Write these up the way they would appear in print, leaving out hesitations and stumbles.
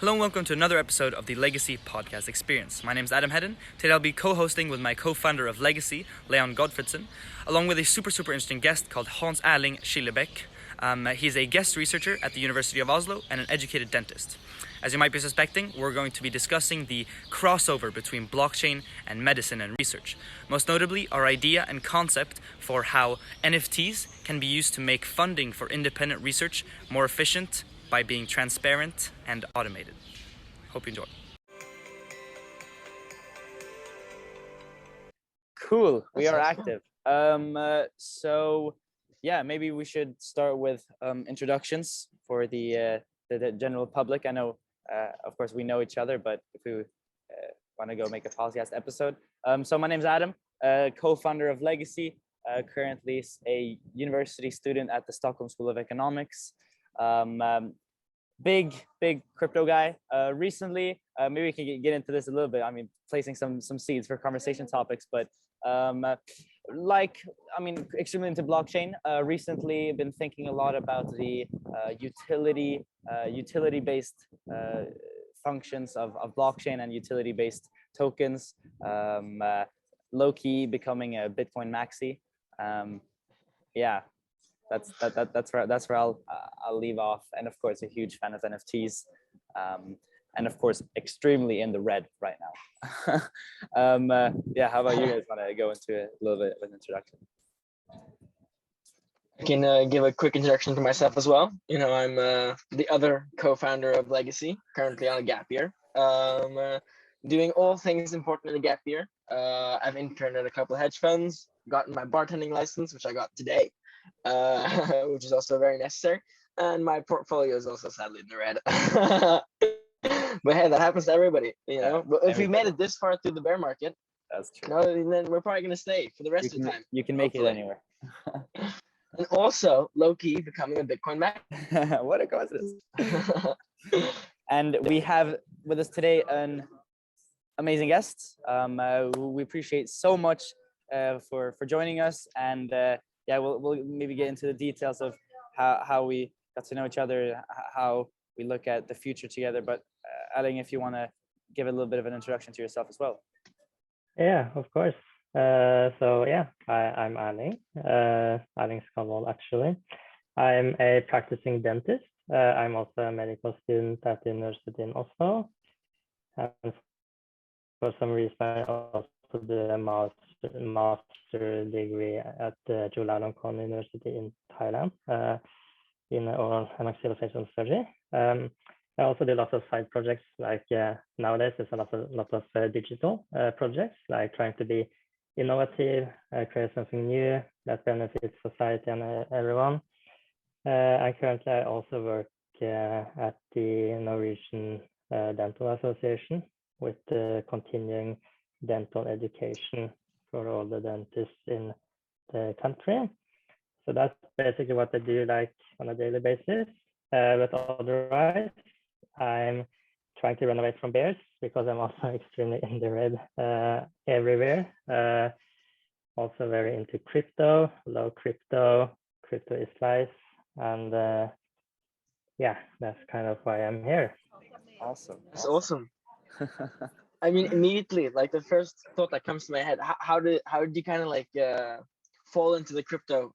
Hello and welcome to another episode of the Legacy Podcast Experience. My name is Adam Hedden. Today I'll be co-hosting with my co-founder of Legacy, Leon Godfredsen, along with a super interesting guest called Hans-Erling Skillebeck. He's a guest researcher at the University of Oslo and an educated dentist. As you might be suspecting, we're going to be discussing the crossover between blockchain and medicine and research. Most notably, our idea and concept for how NFTs can be used to make funding for independent research more efficient by being transparent and automated. Hope you enjoy. Cool, we are active. Maybe we should start with introductions for the general public. I know, of course, we know each other, but if we want to go make a podcast episode. So my name's Adam, co-founder of Legacy, currently a university student at the Stockholm School of Economics. Big crypto guy. Recently, maybe we can get into this a little bit. I mean, placing some seeds for conversation topics, but extremely into blockchain. Recently, been thinking a lot about the utility-based functions of blockchain and utility-based tokens. Low-key becoming a Bitcoin maxi. That's where I'll leave off. And of course, a huge fan of NFTs, and of course, extremely in the red right now. How about you guys? Want to go into a little bit of an introduction? I can give a quick introduction to myself as well. I'm the other co-founder of Legacy, currently on a gap year, doing all things important in a gap year. I've interned at a couple of hedge funds, gotten my bartending license, which I got today. Which is also very necessary, and my portfolio is also sadly in the red. But hey, that happens to everybody, But if we made it this far through the bear market, that's true. Then we're probably gonna stay for the rest of the time. You can make it anywhere. And also, low-key becoming a Bitcoin max. What a coincidence! And we have with us today an amazing guest. We appreciate so much for joining us, and we'll maybe get into the details of how we got to know each other, how we look at the future together. But Erling, if you want to give a little bit of an introduction to yourself as well. Yeah, of course. I'm Erling. Erling Skillebeck, actually. I'm a practicing dentist. I'm also a medical student at the University in Oslo. And for some reason, I also do a master degree at the Chulalongkorn University in Thailand in oral and maxillofacial surgery. I also do lots of side projects, like nowadays there's a lot of digital projects, like trying to be innovative, create something new that benefits society and everyone. I also work at the Norwegian Dental Association with continuing dental education for all the dentists in the country. So that's basically what I do, like on a daily basis. But otherwise, I'm trying to run away from bears because I'm also extremely in the red everywhere. Also very into crypto, low crypto is life, and that's kind of why I'm here. Awesome. That's awesome. I mean, immediately, like the first thought that comes to my head, how did you kind of like fall into the crypto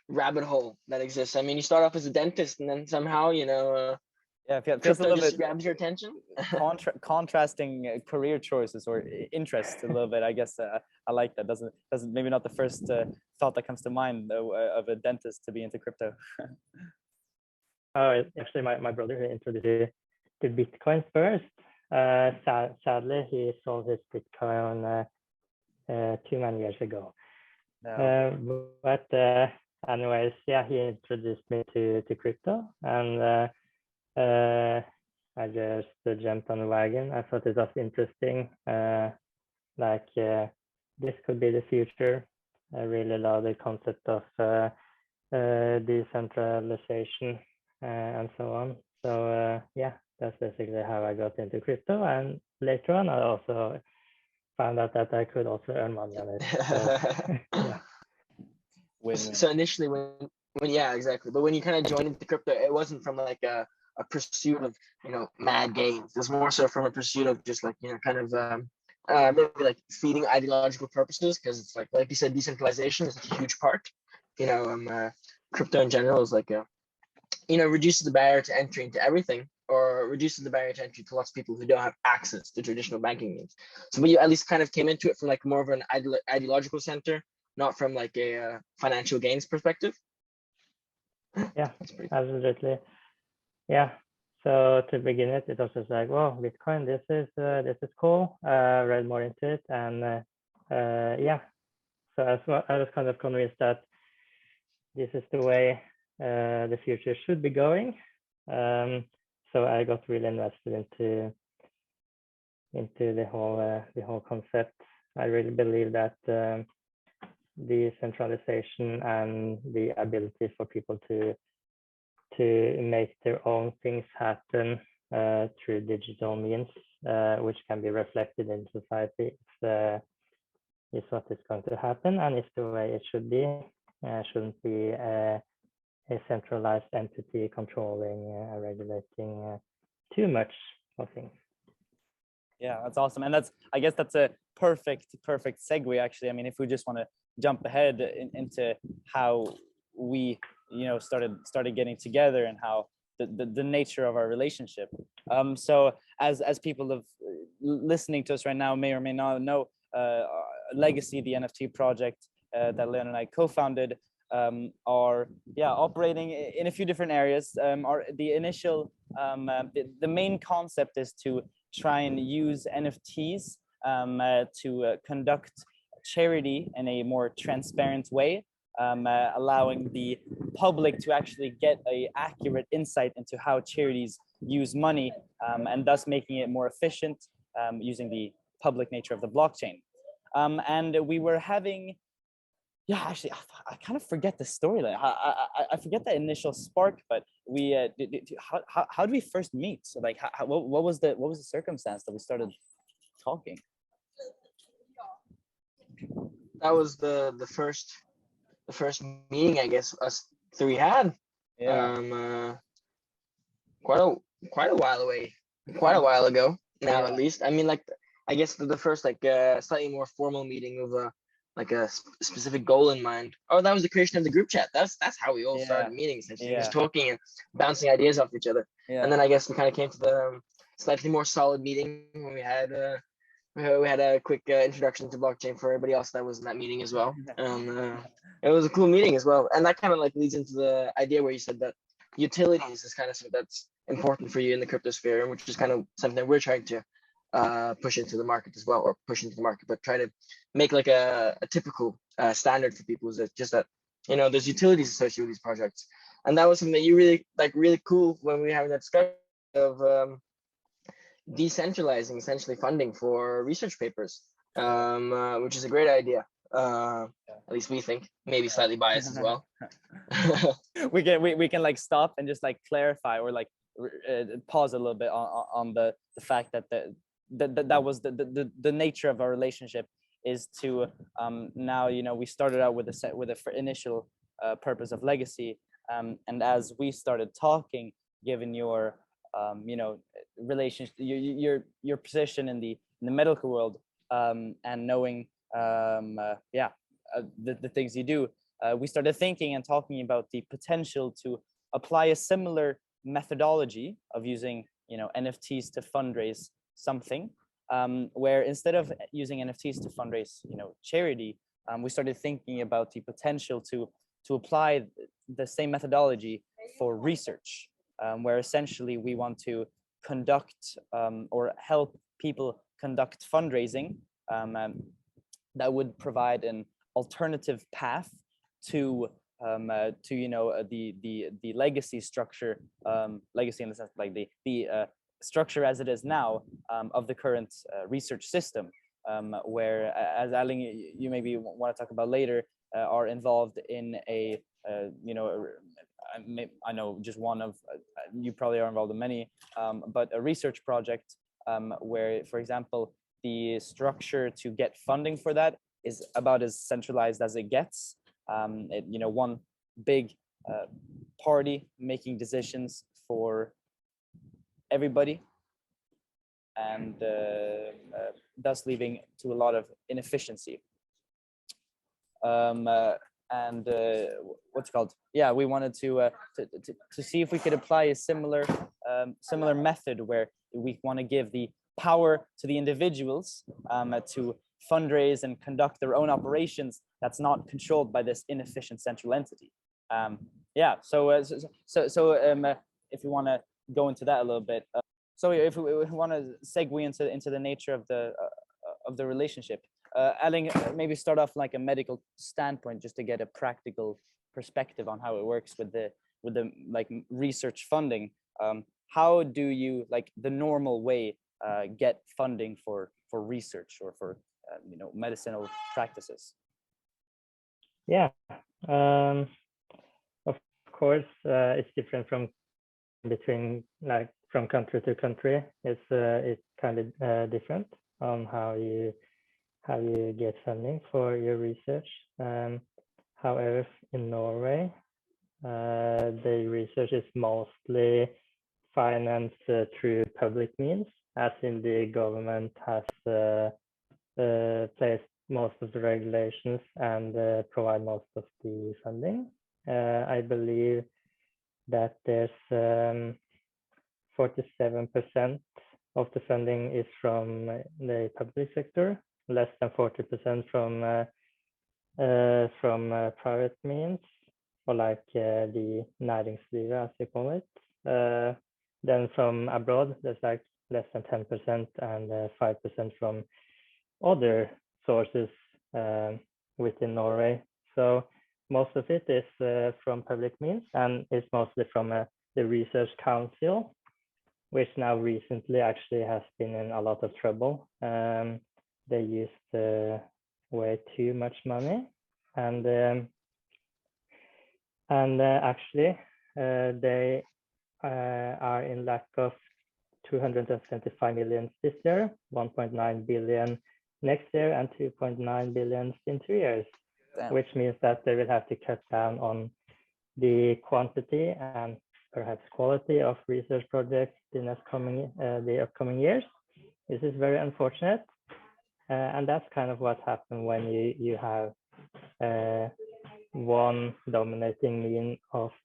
rabbit hole that exists? I mean, you start off as a dentist, and then somehow, crypto just grabs your attention. Contrasting career choices or interests a little bit. I guess I like that. Doesn't maybe not the first thought that comes to mind of a dentist to be into crypto. Oh, actually, my brother introduced me to Bitcoin first. Sadly, he sold his Bitcoin too many years ago. No. Anyways, he introduced me to crypto, and I just jumped on the wagon. I thought it was interesting. This could be the future. I really love the concept of decentralization and so on. So that's basically how I got into crypto. And later on, I also found out that I could also earn money on it. So initially, when yeah, exactly. But when you kind of joined into crypto, it wasn't from like a a pursuit of, mad gains. It's more so from a pursuit of just like, kind of maybe like feeding ideological purposes, because it's like you said, decentralization is such a huge part. Crypto in general is like reduces the barrier to entry into everything, or reduces the barrier to entry to lots of people who don't have access to traditional banking means. So you at least kind of came into it from like more of an ideological center, not from like a financial gains perspective. Yeah, absolutely. Yeah. So to begin with, it was just like, well, Bitcoin, this is cool. Read more into it, and yeah. So I was kind of convinced that this is the way the future should be going. So I got really invested into the whole concept. I really believe that decentralization and the ability for people to make their own things happen through digital means, which can be reflected in society, is what is going to happen, and is the way it should be. Shouldn't be a centralized entity controlling regulating too much of things. Yeah, that's awesome. And I guess that's a perfect segue, actually. I mean, if we just want to jump ahead into how we, started getting together, and how the nature of our relationship. So as people of listening to us right now may or may not know, Legacy, the NFT project that Leon and I co-founded, are operating in a few different areas. The initial the main concept is to try and use NFTs to conduct charity in a more transparent way, allowing the public to actually get an accurate insight into how charities use money, and thus making it more efficient, using the public nature of the blockchain. And we were having, actually, I kind of forget the storyline. I forget the initial spark, but we how did we first meet? So like, what was the circumstance that we started talking? That was the first meeting, I guess, us three had. Yeah. Quite a while away, quite a while ago now, Yeah. at least. I mean, like, I guess the first like slightly more formal meeting of like a specific goal in mind. Oh, that was the creation of the group chat. That's how we all started meeting, essentially, just talking and bouncing ideas off each other. And then I guess we kind of came to the slightly more solid meeting when we had a quick introduction to blockchain for everybody else that was in that meeting as well. It was a cool meeting as well, and that kind of like leads into the idea where you said that utilities is kind of something that's important for you in the crypto sphere, which is kind of something that we're trying to push into the market as well, or push into the market, but try to make like a typical standard for people. Is that just that, there's utilities associated with these projects, and that was something that you really cool when we were having that discussion of decentralizing essentially funding for research papers, which is a great idea. At least we think, maybe slightly biased as well. we can like stop and just like clarify, or like pause a little bit on the fact that that was the nature of our relationship, is to now we started out with the initial purpose of Legacy, and as we started talking, given your relationship, your position in the medical world, and knowing the things you do, we started thinking and talking about the potential to apply a similar methodology of using NFTs to fundraise something, where instead of using NFTs to fundraise charity, we started thinking about the potential to apply the same methodology for research, where essentially we want to conduct or help people conduct fundraising that would provide an alternative path to the legacy structure, legacy in the sense like the structure as it is now, of the current research system, where, as Erling, you maybe want to talk about later, are involved in a I know just one of, you probably are involved in many, but a research project where, for example, the structure to get funding for that is about as centralized as it gets. One big party making decisions for everybody, and thus leading to a lot of inefficiency. And what's it called? Yeah, we wanted to see if we could apply a similar method where we want to give the power to the individuals to fundraise and conduct their own operations that's not controlled by this inefficient central entity. Yeah, so if you want to go into that a little bit, so if we want to segue into the nature of the relationship, Erling, maybe start off like a medical standpoint, just to get a practical perspective on how it works with the like research funding. How do you, like the normal way, get funding for research or for medicinal practices? Yeah, of course, it's different from country to country. It's kind of different on how you get funding for your research. However, in Norway, the research is mostly financed through public means, as in the government has placed most of the regulations and provide most of the funding. I believe that there's 47% of the funding is from the public sector, less than 40% from private means, or like the næringslivet, as you call it. Then from abroad, there's like less than 10% and 5% from other sources within Norway. So most of it is from public means, and it's mostly from the Research Council, which now recently actually has been in a lot of trouble. They used way too much money, and actually they are in lack of 275 million this year, 1.9 billion next year, and 2.9 billion in 2 years. Damn. Which means that they will have to cut down on the quantity and perhaps quality of research projects in the upcoming years. This is very unfortunate, and that's kind of what happened when you have one dominating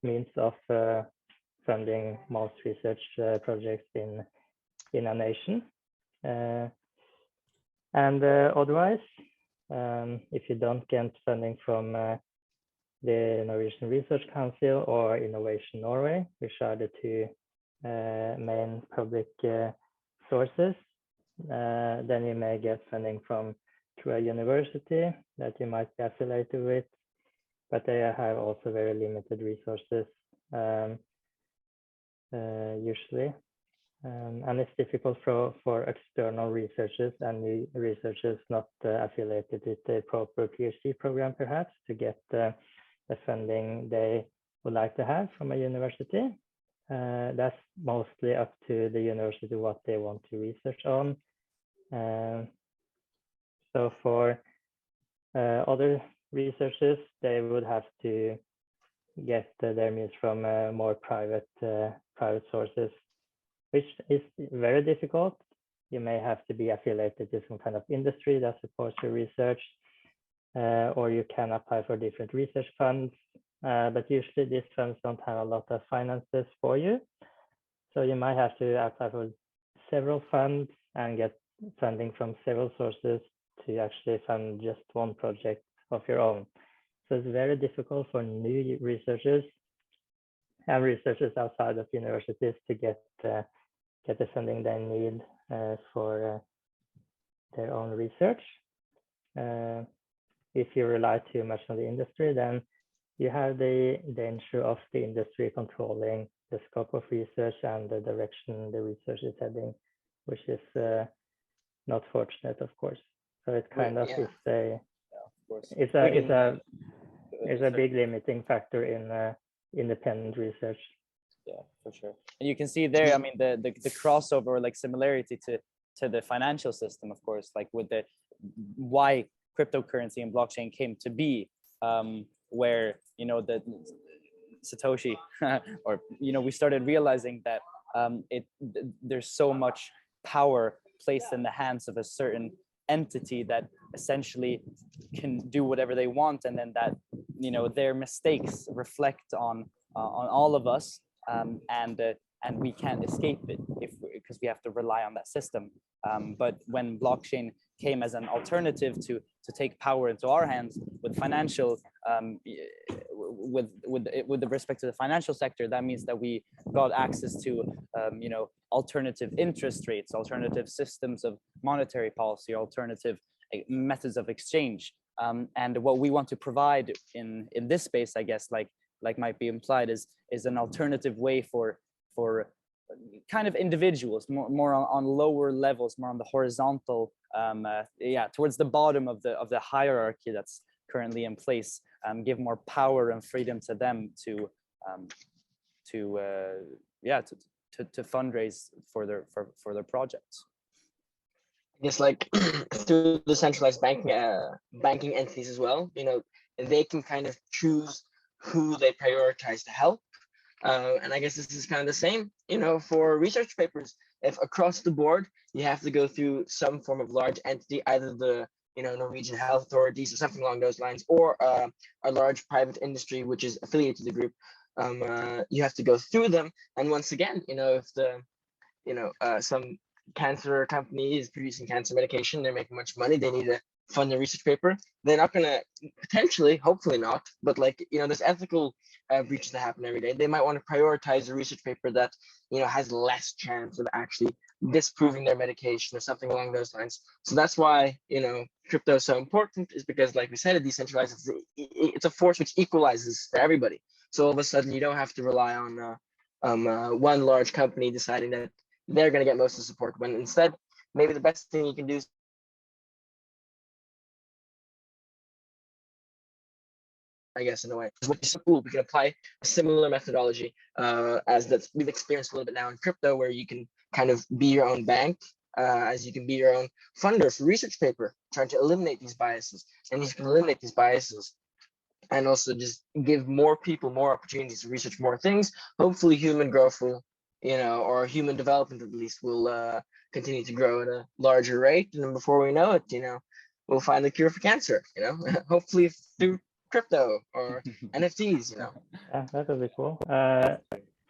means of funding most research projects in a nation. And otherwise, if you don't get funding from the Norwegian Research Council or Innovation Norway, which are the two main public sources, then you may get funding through a university that you might be affiliated with, but they have also very limited resources usually. And it's difficult for external researchers and researchers not affiliated with the proper PhD program, perhaps, to get the funding they would like to have from a university. That's mostly up to the university what they want to research on. So for other researchers, they would have to get their means from more private sources, which is very difficult. You may have to be affiliated to some kind of industry that supports your research, or you can apply for different research funds. But usually these funds don't have a lot of finances for you. So you might have to apply for several funds and get funding from several sources to actually fund just one project of your own. So it's very difficult for new researchers and researchers outside of universities to get the funding they need for their own research. If you rely too much on the industry, then you have the danger of the industry controlling the scope of research and the direction the research is heading, which is not fortunate, of course. So it kind of is a big limiting factor in independent research. Yeah, for sure. And you can see there, I mean, the crossover or like similarity to the financial system, of course, like with the why cryptocurrency and blockchain came to be, where the Satoshi or we started realizing that there's so much power placed in the hands of a certain entity that essentially can do whatever they want, and then that their mistakes reflect on all of us, and we can't escape it because we have to rely on that system. But when blockchain came as an alternative to take power into our hands with financial with the respect to the financial sector, that means that we got access to alternative interest rates, alternative systems of monetary policy, alternative methods of exchange, and what we want to provide in this space, I guess, like might be implied, is an alternative way for kind of individuals, more on lower levels, more on the horizontal, towards the bottom of the hierarchy that's currently in place, give more power and freedom to them to fundraise for their projects. I guess like through the centralized banking entities as well, they can kind of choose who they prioritize to help. And I guess this is kind of the same, for research papers. If across the board you have to go through some form of large entity, either the Norwegian health authorities or something along those lines, or a large private industry which is affiliated to the group, you have to go through them. And once again, if the some cancer company is producing cancer medication, they're making much money, they need to fund a research paper, they're not going to, potentially, hopefully not, but there's ethical breaches that happen every day. They might want to prioritize a research paper that has less chance of actually disproving their medication or something along those lines. So that's why crypto is so important, is because, like we said, it decentralizes. It's a force which equalizes for everybody. So all of a sudden you don't have to rely on one large company deciding that they're going to get most of the support, when instead maybe the best thing you can do is, I guess, in a way, is so cool. We can apply a similar methodology as that we've experienced a little bit now in crypto, where you can kind of be your own bank, as you can be your own funder for research paper, trying to eliminate these biases. And you can eliminate these biases and also just give more people more opportunities to research more things. Hopefully human growth will, or human development at least, will continue to grow at a larger rate. And before we know it, we'll find the cure for cancer, hopefully through crypto or NFTs, Yeah, that would be cool.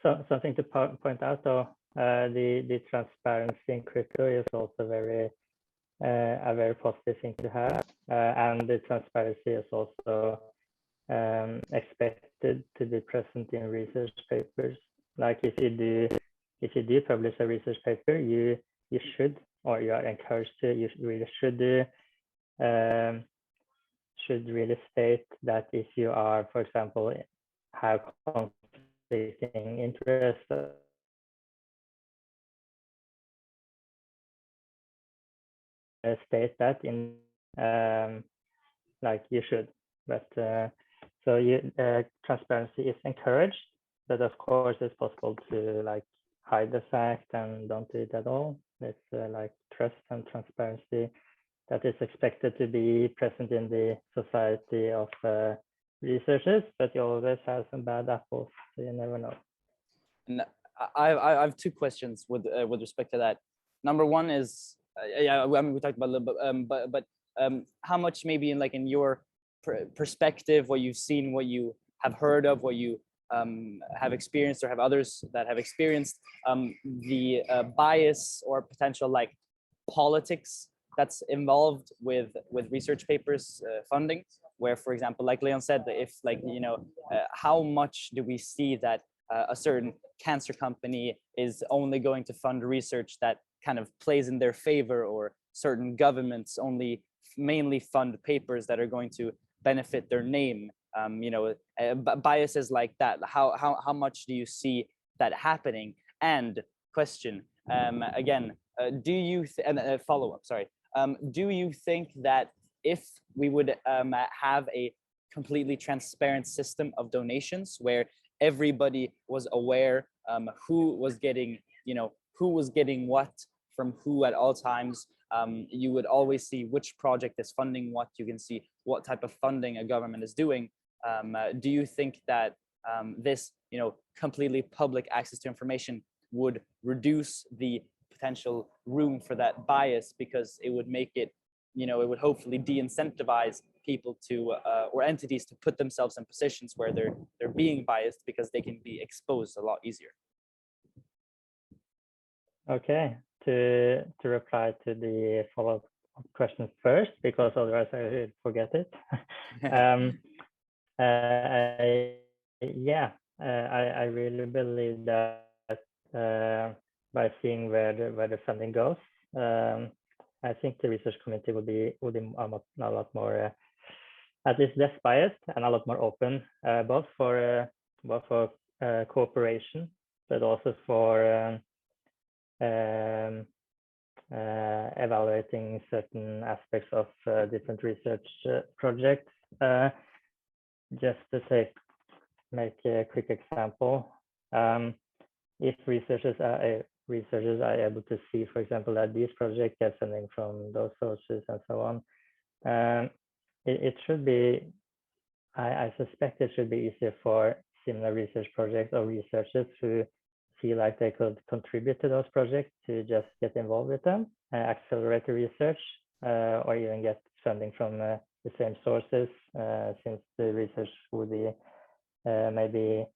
So something to point out though, the transparency in crypto is also a very positive thing to have, and the transparency is also expected to be present in research papers. Like if you do publish a research paper, you should, or you are encouraged to, you really should really state that if you are, for example, have conflicting interests, state that in like you should. But so transparency is encouraged, but of course it's possible to hide the fact and don't do it at all. It's like trust and transparency that is expected to be present in the society of researchers, but you always have some bad apples, so you never know. And I have two questions with respect to that. Number one is, we talked about a little bit, but how much maybe in your perspective, what you've seen, what you have heard of, what you have experienced or have others that have experienced, the bias or potential politics that's involved with research papers funding, where, for example, like Leon said, if how much do we see that a certain cancer company is only going to fund research that kind of plays in their favor, or certain governments only mainly fund papers that are going to benefit their name, biases like that. How much do you see that happening? And question again, do you follow up, sorry, do you think that if we would have a completely transparent system of donations, where everybody was aware who was getting what from who at all times, you would always see which project is funding what, you can see what type of funding a government is doing, do you think that this completely public access to information would reduce the potential room for that bias, because it would make it, it would hopefully de-incentivize people to or entities to put themselves in positions where they're being biased, because they can be exposed a lot easier. Okay, to reply to the follow-up question first, because otherwise I would forget it. I really believe that by seeing where the funding goes, I think the research community would be a lot more, at least less biased and a lot more open, both for cooperation, but also for evaluating certain aspects of different research projects. Just to make a quick example, if researchers are able to see, for example, that these projects get funding from those sources and so on, it should be, I suspect it should be easier for similar research projects or researchers who feel like they could contribute to those projects to just get involved with them, accelerate the research, or even get funding from the same sources, since the research would be maybe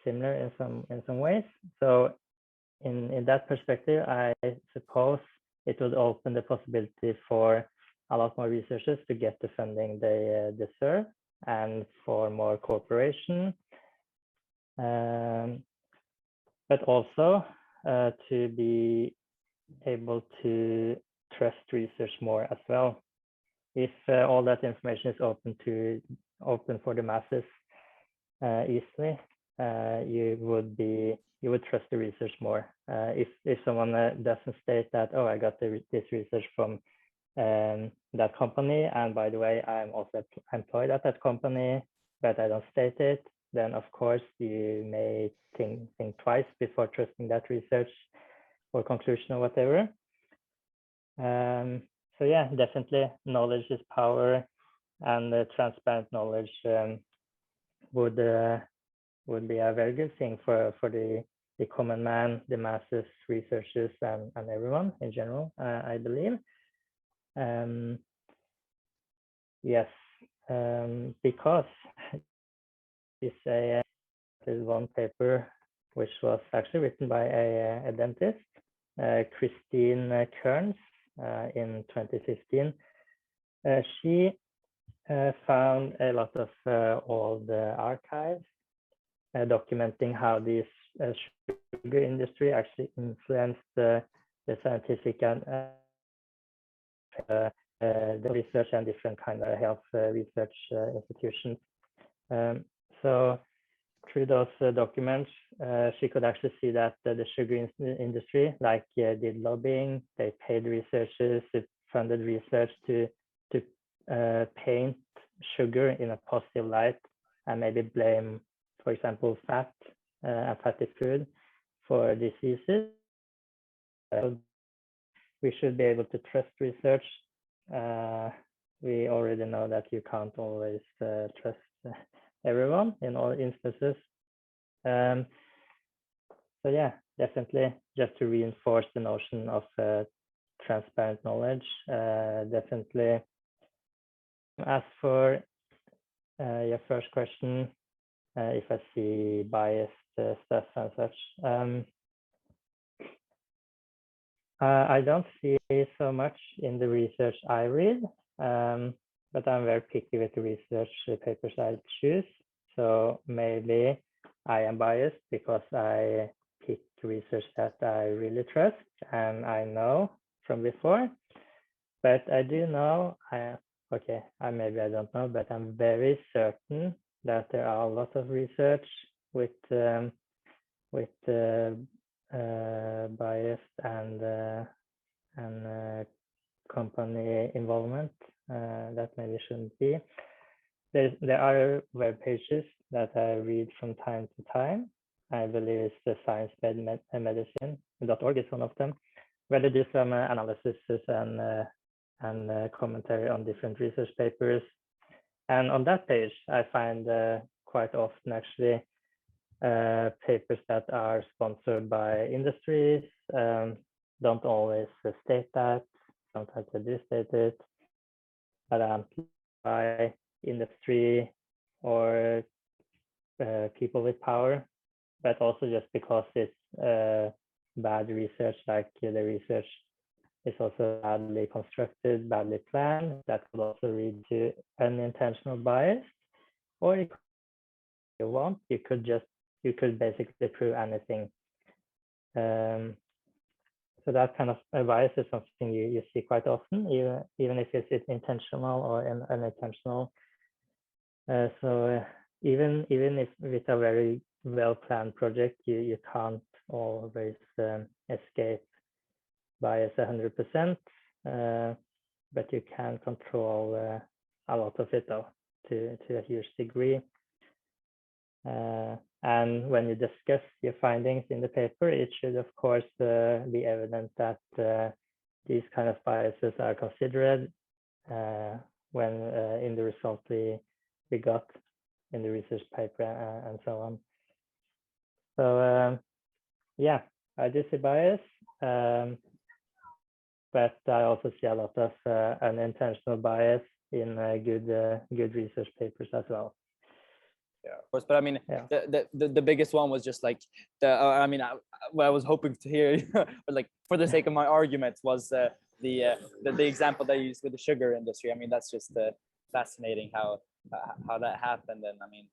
similar in some ways. So in that perspective, I suppose it would open the possibility for a lot more researchers to get the funding they deserve, and for more cooperation, but also to be able to trust research more as well. If all that information is open for the masses easily, you would trust the research more. If someone doesn't state that, oh, I got this research from that company, and by the way, I'm also employed at that company, but I don't state it, then of course you may think twice before trusting that research or conclusion or whatever. So yeah, definitely knowledge is power, and transparent knowledge would be a very good thing for the common man, the masses, researchers, and everyone in general, I believe. Yes, because there's one paper which was actually written by a dentist, Christine Kearns, in 2015. She found a lot of old archives documenting how this sugar industry actually influenced the scientific and the research and different kind of health research institutions. So through those documents, she could actually see that the sugar industry did lobbying. They paid researchers, it funded research to paint sugar in a positive light, and maybe blame, for example, fat and fatty food for diseases. We should be able to trust research. We already know that you can't always trust everyone in all instances. So yeah, definitely just to reinforce the notion of transparent knowledge, definitely. As for your first question, if I see biased stuff and such, I don't see so much in the research I read, but I'm very picky with the research papers I choose. So maybe I am biased because I pick research that I really trust and I know from before. But I do know, maybe I don't know, but I'm very certain that there are a lot of research with bias and company involvement that maybe shouldn't be. There are web pages that I read from time to time. I believe it's the sciencemedicine.org is one of them, where they do some analysis and commentary on different research papers. And on that page, I find quite often actually papers that are sponsored by industries don't always state that. Sometimes they do state it, but by industry or people with power, but also just because it's bad research, like the research is also badly constructed, badly planned. That could also lead to unintentional bias. Or if you want, you could basically prove anything. So that kind of bias is something you see quite often, even if it's intentional or unintentional. So even if with a very well-planned project, you can't always escape bias 100%, but you can control a lot of it though, to a huge degree. And when you discuss your findings in the paper, it should of course be evident that these kind of biases are considered when in the results we got in the research paper and so on. So yeah, I do see bias, but I also see a lot of unintentional bias in good research papers as well. Yeah, of course. But I mean, the biggest one was just like what I was hoping to hear, but like for the sake of my arguments, was the example that you used with the sugar industry. I mean, that's just fascinating how that happened. And I mean,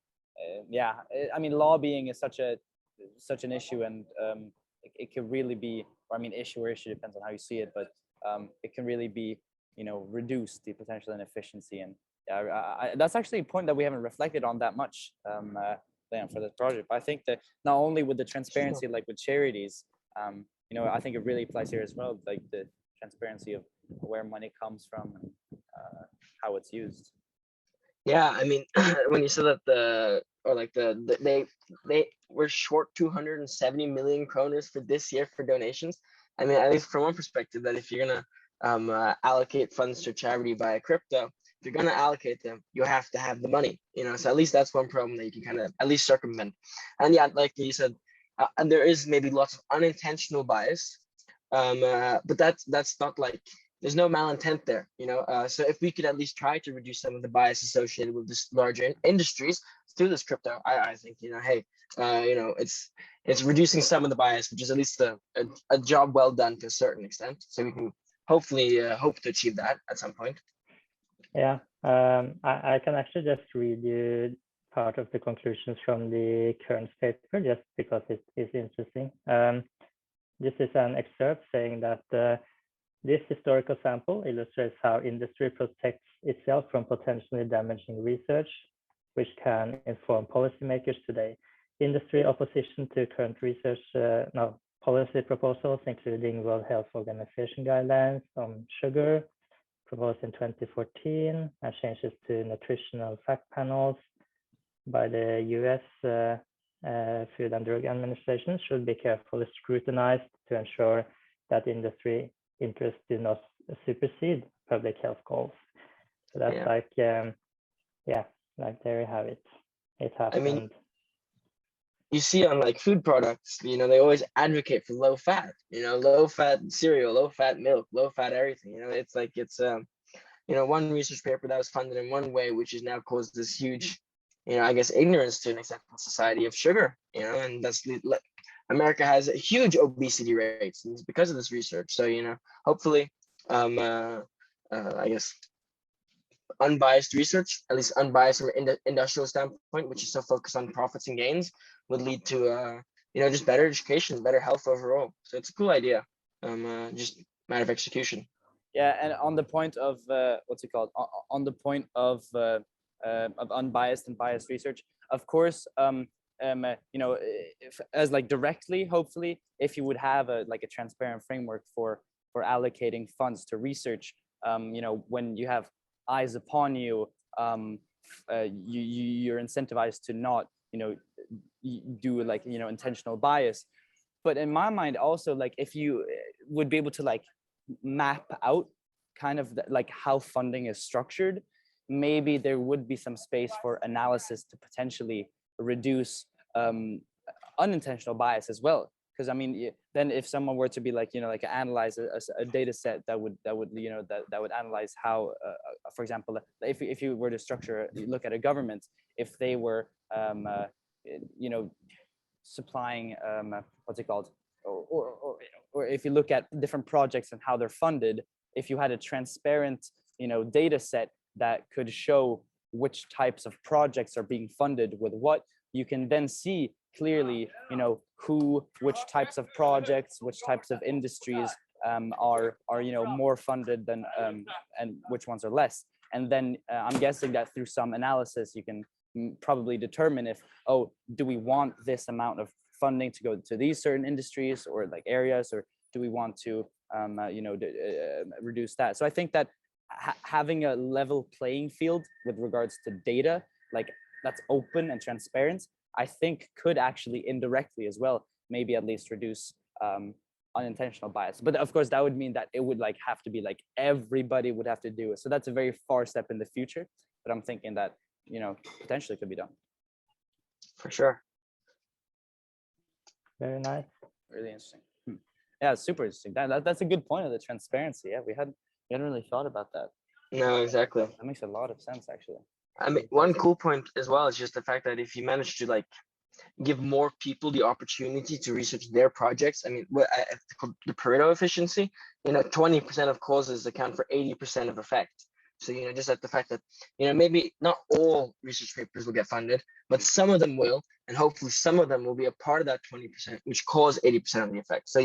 I mean, lobbying is such an issue, and it can really be, or I mean, issue depends on how you see it, but it can really be, reduce the potential inefficiency. And that's actually a point that we haven't reflected on that much for this project. But I think that not only with the transparency, like with charities, I think it really applies here as well, like the transparency of where money comes from and how it's used. Yeah, I mean, when you said that they were short 270 million kroners for this year for donations. I mean, at least from one perspective, that if you're gonna allocate funds to charity via crypto, if you're gonna allocate them, you have to have the money, So at least that's one problem that you can kind of at least circumvent. And yeah, like you said, and there is maybe lots of unintentional bias, but that's not like, there's no malintent there, So if we could at least try to reduce some of the bias associated with this larger industries through this crypto, I think, hey, it's reducing some of the bias, which is at least a job well done to a certain extent. So we can hopefully hope to achieve that at some point. Yeah, I can actually just read you part of the conclusions from the current paper, just because it is interesting. This is an excerpt saying that this historical sample illustrates how industry protects itself from potentially damaging research, which can inform policymakers today. Industry opposition to current research policy proposals, including World Health Organization guidelines on sugar, proposed in 2014, and changes to nutritional fact panels by the US Food and Drug Administration should be carefully scrutinized to ensure that industry interests do not supersede public health goals. So that's like there you have it. It happened. I mean, you see on like food products, they always advocate for low fat, low fat cereal, low fat milk, low fat everything. It's like one research paper that was funded in one way, which has now caused this huge, I guess, ignorance to an extent in society of sugar, and that's America has a huge obesity rates, and it's because of this research. So hopefully, I guess, unbiased research, at least unbiased from an industrial standpoint, which is so focused on profits and gains, would lead to just better education, better health overall. So it's a cool idea, just a matter of execution. Yeah, and on the point of on the point of unbiased and biased research, of course, if, as like directly, hopefully, if you would have a transparent framework for allocating funds to research, when you have eyes upon you, you're incentivized to not do intentional bias. But in my mind also, if you would be able to map out kind of how funding is structured, maybe there would be some space for analysis to potentially reduce unintentional bias as well. Because I mean, then if someone were to be like, like analyze a data set that would that would analyze how, for example, if you were to look at a government, if they were supplying what's it called, or if you look at different projects and how they're funded, if you had a transparent data set that could show which types of projects are being funded with what, you can then see clearly which types of projects, which types of industries are more funded than and which ones are less. And then I'm guessing that through some analysis you can probably determine if, do we want this amount of funding to go to these certain industries or like areas, or do we want to reduce that? So I think that having a level playing field with regards to data, like that's open and transparent, I think could actually indirectly as well, maybe at least reduce unintentional bias. But of course that would mean that it would like have to be like everybody would have to do it. So that's a very far step in the future, but I'm thinking that potentially could be done. For sure. Very nice. Really interesting. Yeah, super interesting. That's a good point of the transparency. Yeah, we hadn't really thought about that. No, exactly. That makes a lot of sense, actually. I mean, one cool point as well is just the fact that if you manage to like give more people the opportunity to research their projects, I mean, the Pareto efficiency, 20% of causes account for 80% of effect. So, just at the fact that, maybe not all research papers will get funded, but some of them will, and hopefully some of them will be a part of that 20%, which cause 80% of the effect. So,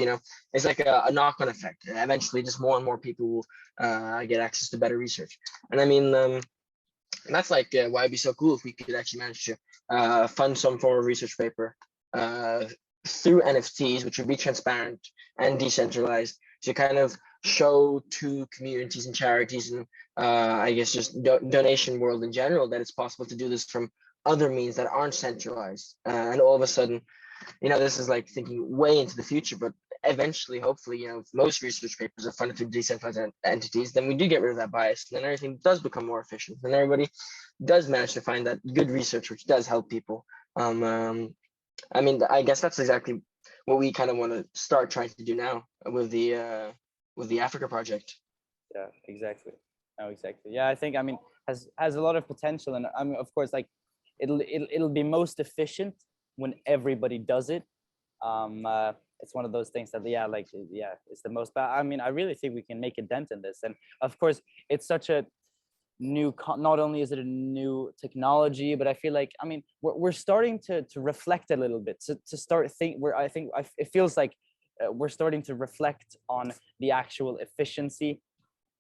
it's like a knock-on effect. Eventually, just more and more people will get access to better research. And I mean, that's like why it'd be so cool if we could actually manage to fund some form of research paper through NFTs, which would be transparent and decentralized, to kind of show to communities and charities and I guess just donation world in general that it's possible to do this from other means that aren't centralized. And all of a sudden, this is like thinking way into the future, but eventually, hopefully, if most research papers are funded through decentralized entities, then we do get rid of that bias, and then everything does become more efficient, and everybody does manage to find that good research, which does help people. I mean, I guess that's exactly what we kind of want to start trying to do now with the Africa project. Yeah, exactly. No, exactly. Yeah, I think, I mean, has a lot of potential, and I mean, of course, like it'll be most efficient when everybody does it. It's one of those things that it's the most, but I mean, I really think we can make a dent in this. And of course, it's such a new, not only is it a new technology, but I feel like, I mean, we're starting to reflect a little bit, to start it feels like we're starting to reflect on the actual efficiency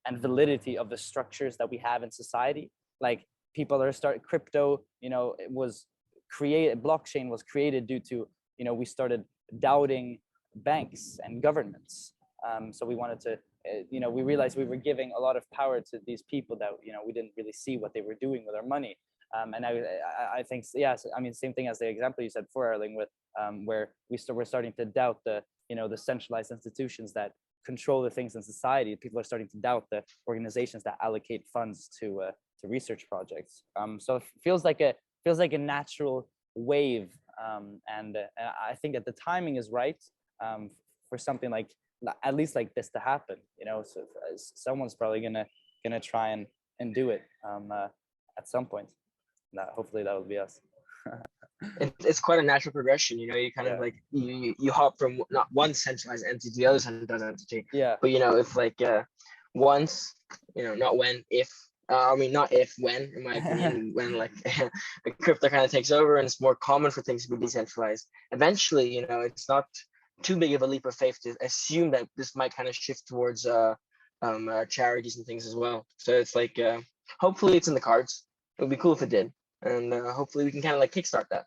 and validity of the structures that we have in society. Like people are crypto, blockchain was created due to, we started doubting banks and governments. So we wanted to, we realized we were giving a lot of power to these people that, we didn't really see what they were doing with our money. And I think, yes, I mean, same thing as the example you said for Erling, with where we're starting to doubt the centralized institutions that control the things in society. People are starting to doubt the organizations that allocate funds to research projects. So it feels like a natural wave, and I think that the timing is right for something like at least like this to happen. So someone's probably gonna try and do it at some point. Hopefully that will be us. It's quite a natural progression, you kind of like you hop from not one centralized entity to the other centralized entity. Yeah. But if like once, not when, if I mean not if, when, in my opinion, when like crypto kind of takes over and it's more common for things to be decentralized, eventually, it's not too big of a leap of faith to assume that this might kind of shift towards charities and things as well. So it's like hopefully it's in the cards. It would be cool if it did. And hopefully we can kind of like kickstart that.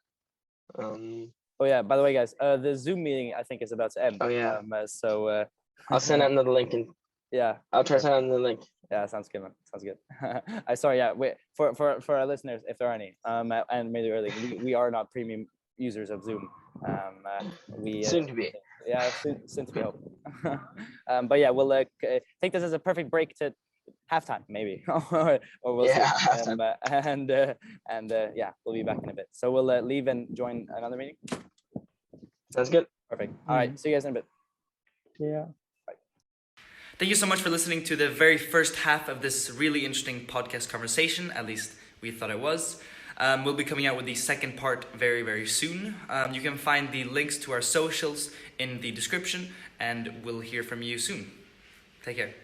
Oh yeah, by the way, guys, the Zoom meeting I think is about to end. Oh yeah. So I'll send out another link, and I'll try to send out another link. Yeah, sounds good, man. Sounds good. Sorry, yeah. Wait, for our listeners, if there are any, and maybe early, we are not premium users of Zoom. We soon to be. Yeah, soon to be, hope. But yeah, we'll take this as a perfect break to halftime, maybe, or we'll see. And yeah, we'll be back in a bit. So we'll leave and join another meeting. Sounds good. Perfect. All right. See you guys in a bit. Yeah. Thank you so much for listening to the very first half of this really interesting podcast conversation. At least we thought it was. We'll be coming out with the second part very, very soon. You can find the links to our socials in the description, and we'll hear from you soon. Take care.